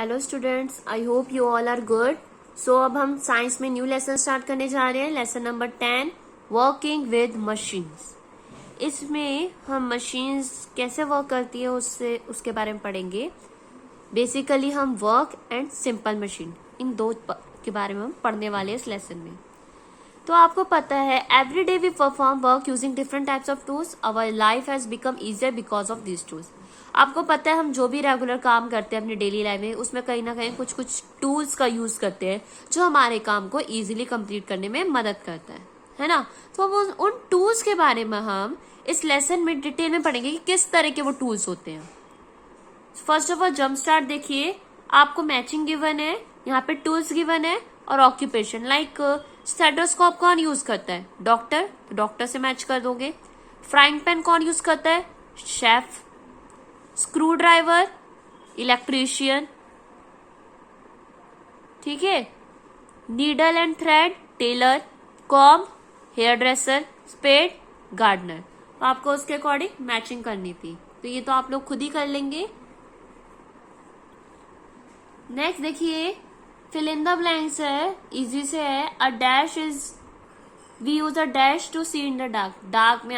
Hello students, I hope you all are good. So अब हम science में new lesson start करने जा रहे हैं। Lesson number 10, working with machines. इसमें हम मशीन्स कैसे वर्क करती है उसके बारे में पढ़ेंगे। बेसिकली हम वर्क एंड सिंपल मशीन, इन दो के बारे में हम पढ़ने वाले हैं इस लेसन में। तो आपको पता है every day we perform work using different types of tools. Our life has become easier because of this tools. आपको पता है हम जो भी रेगुलर काम करते हैं अपनी डेली लाइफ में, उसमें कहीं ना कहीं कुछ कुछ टूल्स का यूज करते हैं जो हमारे काम को इजीली कंप्लीट करने में मदद करता है ना। तो अब उन टूल्स के बारे में हम इस लेसन में डिटेल में पढ़ेंगे कि किस तरह के वो टूल्स होते हैं। First of all jump start देखिए, आपको मैचिंग गिवन है, यहाँ पे टूल्स गिवन है और ऑक्यूपेशन। लाइक स्टेथोस्कोप कौन यूज करता है? डॉक्टर, तो डॉक्टर से मैच कर दोगे। फ्राइंग पैन कौन यूज करता है? शेफ। स्क्रू ड्राइवर, इलेक्ट्रीशियन, ठीक है। Needle and thread, tailor. Comb, hairdresser. Spade, gardener. तो आपको उसके अकॉर्डिंग मैचिंग करनी थी, तो ये तो आप लोग खुद ही कर लेंगे। नेक्स्ट देखिए, फिल इन द ब्लैंक्स है, इजी से है। A dash is, we use a dash to see in the dark. Dark में,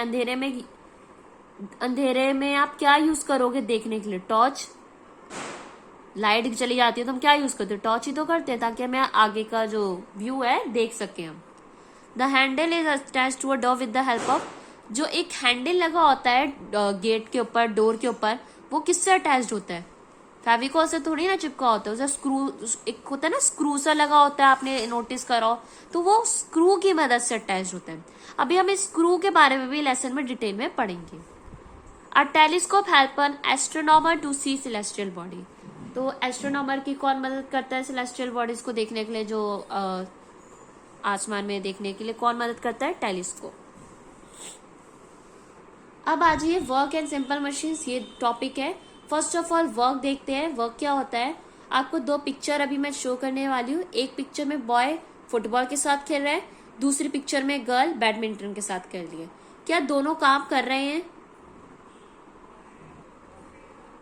अंधेरे में आप क्या यूज करोगे देखने के लिए? टॉर्च। लाइट चली जाती है तो हम क्या यूज करते हैं? टॉर्च ही तो करते हैं, ताकि हमें आगे का जो व्यू है देख सके हम। The handle is attached to a door with the help of, जो एक हैंडल लगा होता है गेट के ऊपर, डोर के ऊपर, वो किससे अटैच्ड होता है? फेविकॉल से थोड़ी ना चिपका होता है, उसे स्क्रू, एक होता है ना स्क्रू सा लगा होता है, आपने नोटिस करा हो, तो वो स्क्रू की मदद से अटैच होता है। अभी हम इस स्क्रू के बारे में भी लेसन में डिटेल में पढ़ेंगे। A telescope help an astronomer to see celestial body. तो एस्ट्रोनॉमर की कौन मदद करता है सेलेस्टियल बॉडीज को देखने के लिए? जो आसमान में देखने के लिए कौन मदद करता है? टेलीस्कोप। अब आ जाइए वर्क एंड सिंपल मशीन्स, ये टॉपिक है। फर्स्ट ऑफ ऑल वर्क देखते हैं। वर्क क्या होता है? आपको दो पिक्चर अभी मैं शो करने वाली हूँ। एक पिक्चर में बॉय फुटबॉल के साथ खेल रहा है, दूसरी पिक्चर में गर्ल बैडमिंटन के साथ खेल रही है। क्या दोनों काम कर रहे हैं?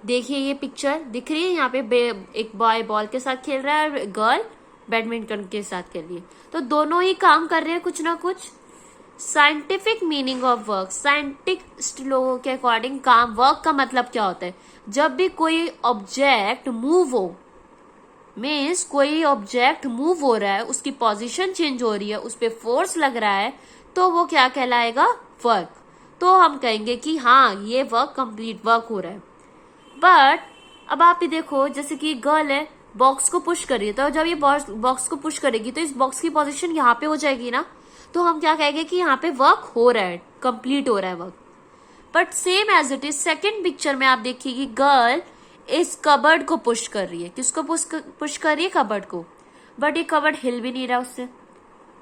देखिए ये पिक्चर दिख रही है, यहाँ पे एक बॉय बॉल के साथ खेल रहा है और गर्ल बैडमिंटन के साथ खेल रही है। तो दोनों ही काम कर रहे हैं कुछ ना कुछ। Scientific meaning of work, scientist लोगों के अकॉर्डिंग काम, वर्क का मतलब क्या होता है? जब भी कोई ऑब्जेक्ट मूव हो, मीन्स कोई ऑब्जेक्ट मूव हो रहा है, उसकी पोजीशन चेंज हो रही है, उस पर फोर्स लग रहा है, तो वो क्या कहलाएगा? वर्क। तो हम कहेंगे कि हाँ ये वर्क कंप्लीट वर्क हो रहा है। बट अब आप ही देखो, जैसे कि गर्ल है, बॉक्स को पुश कर रही है, तो जब ये बॉक्स को पुश करेगी तो इस बॉक्स की पोजीशन यहाँ पे हो जाएगी ना, तो हम क्या कहेंगे कि यहाँ पे वर्क हो रहा है, कंप्लीट हो रहा है work. But same as it is second picture में आप देखिए गर्ल इस कबर्ड को पुश कर रही है। किसको पुश कर रही है? कबर्ड को। बट ये कबर्ड हिल भी नहीं रहा उससे।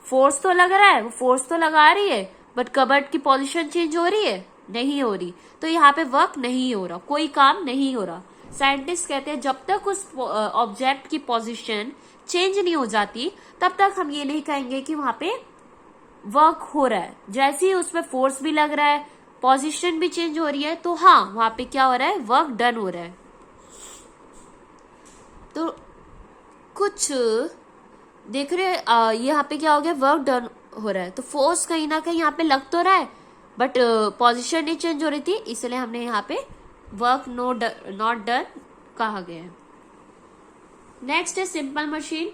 फोर्स तो लग रहा है, वो फोर्स तो लगा रही है, बट कबर्ड की पोजीशन चेंज हो रही है? नहीं हो रही। तो यहाँ पे वर्क नहीं हो रहा, कोई काम नहीं हो रहा। साइंटिस्ट कहते हैं जब तक उस ऑब्जेक्ट की पोजीशन चेंज नहीं हो जाती तब तक हम ये नहीं कहेंगे कि वहां पे वर्क हो रहा है। जैसे ही उसमें फोर्स भी लग रहा है, पोजीशन भी चेंज हो रही है, तो हाँ वहां पे क्या हो रहा है? वर्क डन हो रहा है। तो कुछ देख रहे यहाँ पे क्या हो गया? वर्क डन हो रहा है। तो फोर्स कहीं ना कहीं यहाँ पे लग तो रहा है, बट पोजीशन नहीं चेंज हो रही थी, इसलिए हमने यहाँ पे वर्क नॉट डन कहा गया है। नेक्स्ट है सिंपल मशीन।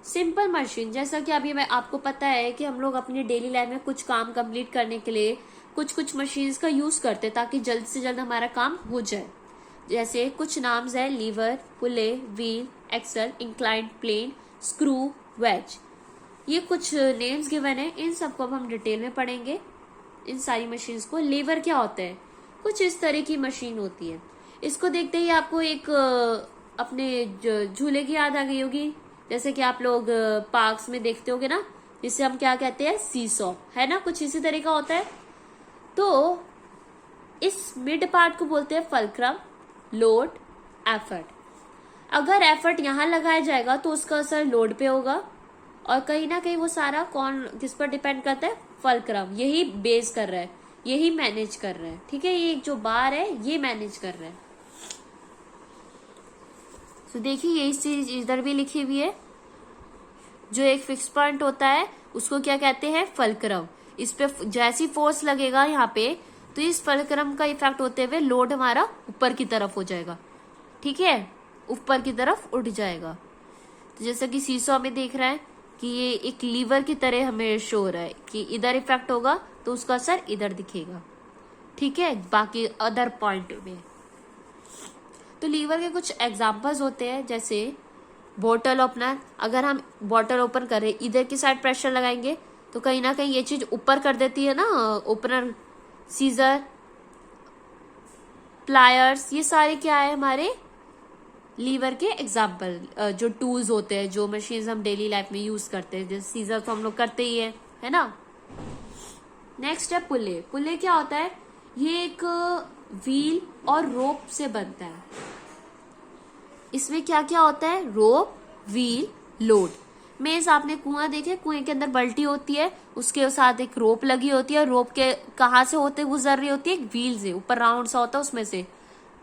सिंपल मशीन, जैसा कि अभी मैं आपको पता है कि हम लोग अपनी डेली लाइफ में कुछ काम कंप्लीट करने के लिए कुछ कुछ मशीन्स का यूज करते हैं ताकि जल्द से जल्द हमारा काम हो जाए। जैसे कुछ नाम्स है, lever, pulley, wheel, axle, inclined plane, screw, wedge. ये कुछ नेम्स गिवन है, इन सबको अब हम डिटेल में पढ़ेंगे, इन सारी मशीन्स को। लीवर क्या होता है? कुछ इस तरह की मशीन होती है। इसको देखते ही आपको एक अपने झूले की याद आ गई होगी, जैसे कि आप लोग पार्क्स में देखते होगे ना, जिसे हम क्या कहते हैं? सीसॉ, है ना, कुछ इसी तरह का होता है। तो इस मिड पार्ट को बोलते हैं फल्क्रम, लोड, एफर्ट। अगर एफर्ट यहां लगाया जाएगा तो उसका असर लोड पे होगा, और कहीं ना कहीं वो सारा कौन किस पर डिपेंड करता है? फल्क्रम। यही बेस कर रहा है, यही मैनेज कर रहा है, ठीक है। ये जो बार है ये मैनेज कर रहा है। तो देखिए यही चीज इधर भी लिखी हुई है, जो एक फिक्स पॉइंट होता है उसको क्या कहते हैं, फल्क्रम। इस पे जैसी फोर्स लगेगा यहाँ पे, तो इस फल्क्रम का इफेक्ट होते हुए लोड हमारा ऊपर की तरफ हो जाएगा, ठीक है, ऊपर की तरफ उठ जाएगा। तो जैसा कि सीसॉ में देख रहा है कि ये एक लीवर की तरह हमें शो हो रहा है कि इधर इफेक्ट होगा तो उसका असर इधर दिखेगा, ठीक है, बाकी अदर पॉइंट में। तो लीवर के कुछ एग्जांपल्स होते हैं, जैसे बॉटल ओपनर। अगर हम बॉटल ओपन करें, इधर की साइड प्रेशर लगाएंगे तो कहीं ना कहीं ये चीज ऊपर कर देती है ना ओपनर। सीजर, प्लायर्स, ये सारे क्या है हमारे लीवर के एग्जाम्पल, जो टूल्स होते हैं, जो मशीन्स हम डेली लाइफ में यूज करते हैं। जैसे सीजर तो हम लोग करते ही है ना। नेक्स्ट है पुल्ले। पुल्ले क्या होता है, ये एक व्हील और रोप से बनता है। इसमें क्या क्या होता है, रोप, व्हील, लोड। मेज आपने कुआं देखे, कुएं के अंदर बल्टी होती है, उसके साथ एक रोप लगी होती है। रोप के कहाँ से होते गुजर रही होती है, एक व्हील से, ऊपर राउंड सा होता है उसमें से,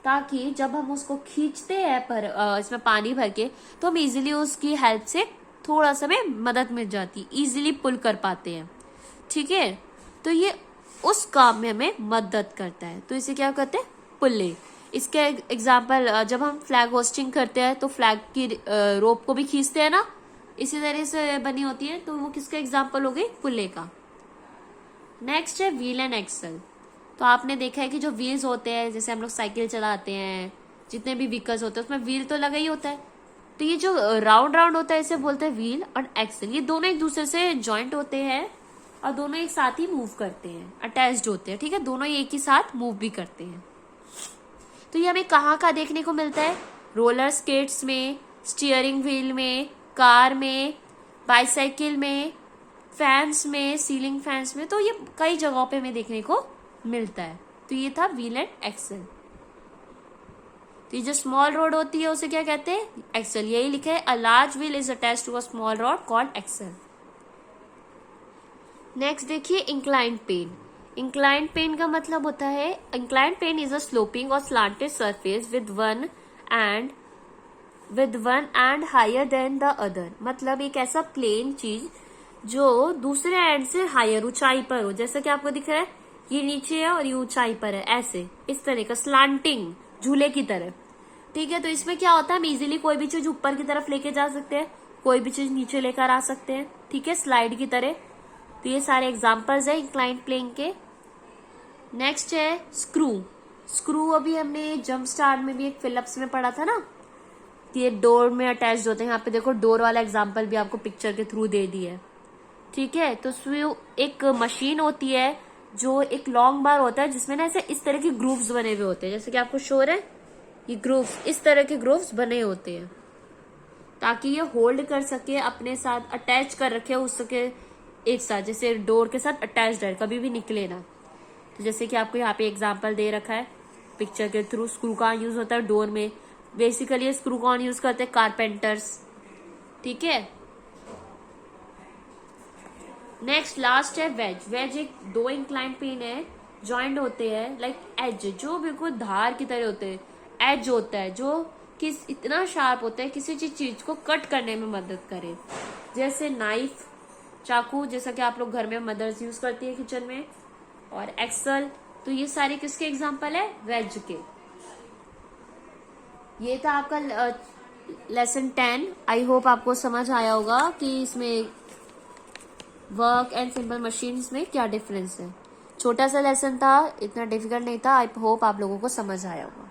ताकि जब हम उसको खींचते हैं पर इसमें पानी भर के, तो हम इजीली उसकी हेल्प से थोड़ा सा में मदद मिल जाती, इजीली पुल कर पाते हैं, ठीक है। तो ये उस काम में हमें मदद करता है, तो इसे क्या कहते हैं, पुल्ले। इसके एग्जाम्पल, जब हम फ्लैग होस्टिंग करते हैं तो फ्लैग की रोप को भी खींचते हैं ना, इसी तरह से बनी होती है, तो वो किसका एग्जाम्पल हो गई, पुल्ले का। नेक्स्ट है व्हील एंड एक्सल। तो आपने देखा है कि जो व्हील्स होते हैं, जैसे हम लोग साइकिल चलाते हैं, जितने भी व्हीकल्स होते हैं उसमें व्हील तो लगा ही होता है। तो ये जो राउंड राउंड होता है इसे बोलते हैं व्हील और एक्सल। ये दोनों एक दूसरे से ज्वाइंट होते हैं और दोनों एक साथ ही मूव करते हैं, अटैच्ड होते हैं, ठीक है, दोनों एक ही साथ मूव भी करते हैं। तो ये हमें कहाँ कहाँ देखने को मिलता है, रोलर स्केट्स में, स्टीयरिंग व्हील में, कार में, बाइसाइकिल में, फैंस में, सीलिंग फैंस में। तो ये कई जगहों पे हमें देखने को मिलता है। तो ये था व्हील एंड एक्सल। तो ये जो स्मॉल रोड होती है उसे क्या कहते हैं, एक्सल। यही लिखा है, a large wheel is attached to a small rod called axle. Next देखिए इंक्लाइंड प्लेन। इंक्लाइंड प्लेन का मतलब होता है, inclined plane is a sloping और slanted surface with one end higher than the other. मतलब एक ऐसा प्लेन चीज जो दूसरे एंड से हायर, ऊंचाई पर हो। जैसा कि आपको दिख रहा है, ये नीचे है और ये ऊंचाई पर है, ऐसे इस तरह का स्लांटिंग, झूले की तरह, ठीक है। तो इसमें क्या होता है, हम इजीली कोई भी चीज ऊपर की तरफ लेके जा सकते हैं, कोई भी चीज नीचे लेकर आ सकते हैं, ठीक है, स्लाइड की तरह। तो ये सारे एग्जांपल्स है इंक्लाइंड प्लेन के। नेक्स्ट है स्क्रू। स्क्रू अभी हमने जंप स्टार्ट में भी एक फिलिप्स में पढ़ा था ना, ये डोर में अटैच होते हैं। यहाँ पे देखो डोर वाला एग्जांपल भी आपको पिक्चर के थ्रू दे दिया है, ठीक है। तो स्क्रू एक मशीन होती है जो एक लॉन्ग बार होता है, जिसमें ना ऐसे इस तरह के ग्रूव्स बने हुए होते हैं, जैसे कि आपको शो है, ये ग्रूव्स, इस तरह के ग्रूव्स बने होते हैं ताकि ये होल्ड कर सके, अपने साथ अटैच कर रखे उसके एक साथ, जैसे डोर के साथ अटैच्ड है, कभी भी निकले ना। तो जैसे कि आपको यहाँ पे एग्जांपल दे रखा है पिक्चर के थ्रू, स्क्रू का यूज होता है डोर में। बेसिकली स्क्रू कौन यूज करते हैं, कारपेंटर्स, ठीक है। नेक्स्ट लास्ट है वेज। वेज एक दो इंक्लाइंड प्लेन है, ज्वाइंट होते हैं, लाइक एज, जो बिल्कुल धार की तरह होते हैं। एज होता है जो किस इतना शार्प होता है, किसी चीज को कट करने में मदद करे, जैसे नाइफ, चाकू, जैसा कि आप लोग घर में मदर्स यूज करती है किचन में। और एक्सल, तो ये सारे किसके एग्जांपल है, वेज के। ये था आपका लेसन 10। आई होप आपको समझ आया होगा कि इसमें वर्क एंड सिंपल मशीन्स में क्या डिफरेंस है। छोटा सा लेसन था, इतना डिफिकल्ट नहीं था। आई होप आप लोगों को समझ आया होगा।